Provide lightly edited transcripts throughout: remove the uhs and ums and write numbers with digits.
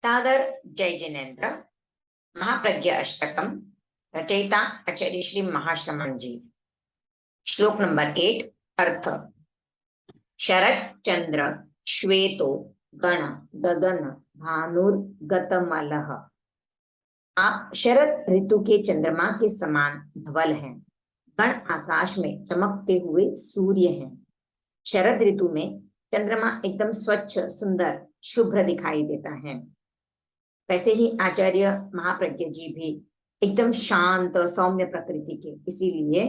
तादर जय जिनेन्द्र महाप्रज्ञ अष्टकम रचयिता आचार्य श्री महाश्रमण जी। श्लोक नंबर 8 अर्थ। शरद चंद्र श्वेतो गण गगन भानुर्गतमलः। आप शरद ऋतु के चंद्रमा के समान धवल हैं। गण आकाश में चमकते हुए सूर्य हैं। शरद ऋतु में चंद्रमा एकदम स्वच्छ सुंदर शुभ्र दिखाई देता है। वैसे ही आचार्य महाप्रज्ञ जी भी एकदम शांत सौम्य प्रकृति के, इसीलिए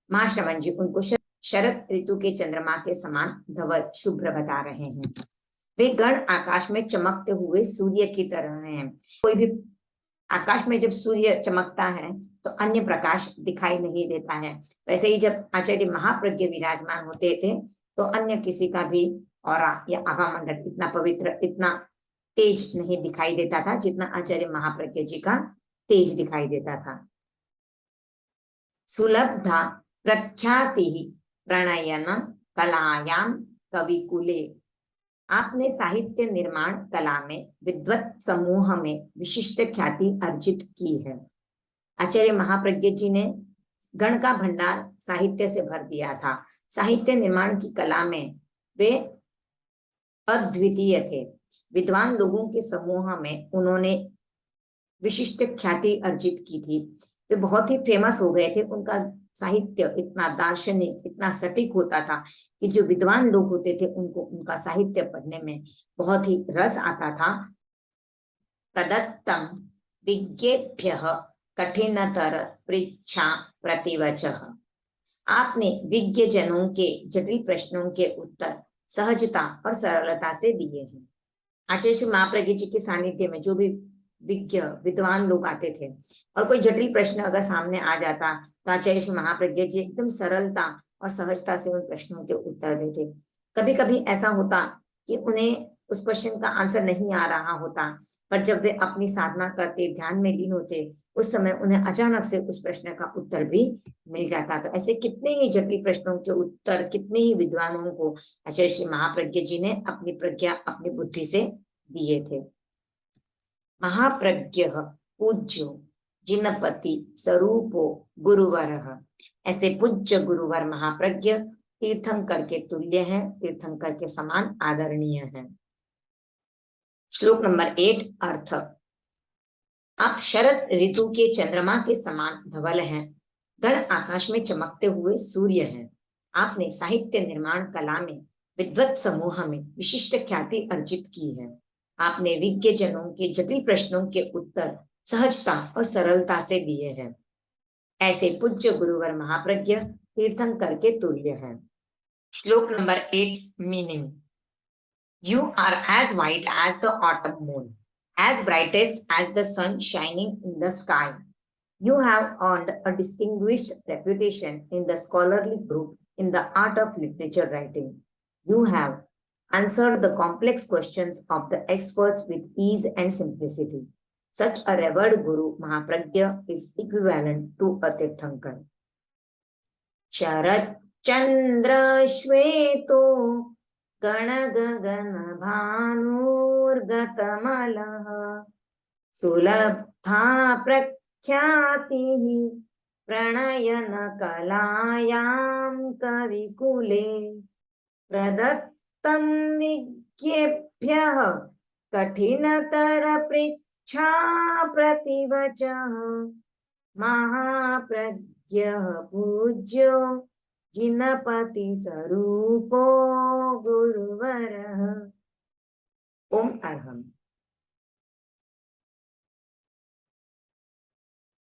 महाश्रवण जी उनको शरद ऋतु के चंद्रमा के समान धवल शुभ्र बता रहे हैं। वे गण आकाश में चमकते हुए सूर्य की तरह हैं। कोई भी आकाश में जब सूर्य चमकता है तो अन्य प्रकाश दिखाई नहीं देता है। वैसे ही जब आचार्य महाप्रज्ञ विराजमान होते थे तो अन्य किसी का भी औरा या आभा मंडल इतना पवित्र इतना तेज नहीं दिखाई देता था जितना आचार्य महाप्रज्ञ जी का तेज दिखाई देता था। सुलब्धा प्रख्याति प्रणयन कलायाम कविकुले। आपने साहित्य निर्माण कला में विद्वत समूह में विशिष्ट ख्याति अर्जित की है। आचार्य महाप्रज्ञ जी ने गण का भंडार साहित्य से भर दिया था। साहित्य निर्माण की कला में वे अद्वितीय थे। विद्वान लोगों के समूह में उन्होंने विशिष्ट ख्याति अर्जित की थी। वे बहुत ही फेमस हो गए थे। उनका साहित्य इतना दार्शनिक इतना सटीक होता था कि जो विद्वान लोग होते थे उनको उनका साहित्य पढ़ने में बहुत ही रस आता था। प्रदत्तम विज्ञेभ्यः कठिनतर पृच्छा प्रतिवचः। आपने विज्ञ जनों के जटिल प्रश्नों के उत्तर सहजता और सरलता से दिए हैं। आचार्य महाप्रज्ञ जी के सानिध्य में जो भी विज्ञ विद्वान लोग आते थे और कोई जटिल प्रश्न अगर सामने आ जाता तो आचार्य महाप्रज्ञ जी एकदम सरलता और सहजता से उन प्रश्नों के उत्तर देते। कभी कभी ऐसा होता कि उन्हें उस क्वेश्चन का आंसर नहीं आ रहा होता, पर जब वे अपनी साधना करते ध्यान में लीन होते उस समय उन्हें अचानक से उस प्रश्न का उत्तर भी मिल जाता। तो ऐसे कितने ही जटिल प्रश्नों के उत्तर कितने ही विद्वानों को आचार्य श्री महाप्रज्ञ जी ने अपनी प्रज्ञा अपनी बुद्धि से दिए थे। महाप्रज्ञ पूज्यो जिनपति स्वरूपो गुरुवर। ऐसे पूज्य गुरुवर महाप्रज्ञ तीर्थंकर के तुल्य है, तीर्थंकर के समान आदरणीय है। श्लोक नंबर 8 अर्थ। आप शरद ऋतु के चंद्रमा के समान धवल हैं। गण आकाश में चमकते हुए सूर्य हैं। आपने साहित्य निर्माण कला में विद्वत समूह में विशिष्ट ख्याति अर्जित की है। आपने विज्ञ जनों के जटिल प्रश्नों के उत्तर सहजता और सरलता से दिए हैं। ऐसे पूज्य गुरुवर महाप्रज्ञ तीर्थंकर के तुल्य है। श्लोक number 8 meaning. You are as white as the autumn moon, as brightest as the sun shining in the sky. You have earned a distinguished reputation in the scholarly group in the art of literature writing. You have answered the complex questions of the experts with ease and simplicity. Such a revered Guru Mahapragya is equivalent to a Tirthankar. Sharad Chandra Shveto गण गगन भानुर्गतमलः। सुलब्धा प्रख्यातिः प्रणयन कलायां कविकुले। प्रदत्तं विज्ञेभ्यः कठिनतर पृच्छा प्रतिवचः। महाप्रज्ञः पूज्यो जिनपति स्वरूपो गुरुवरः। ओम अरहम।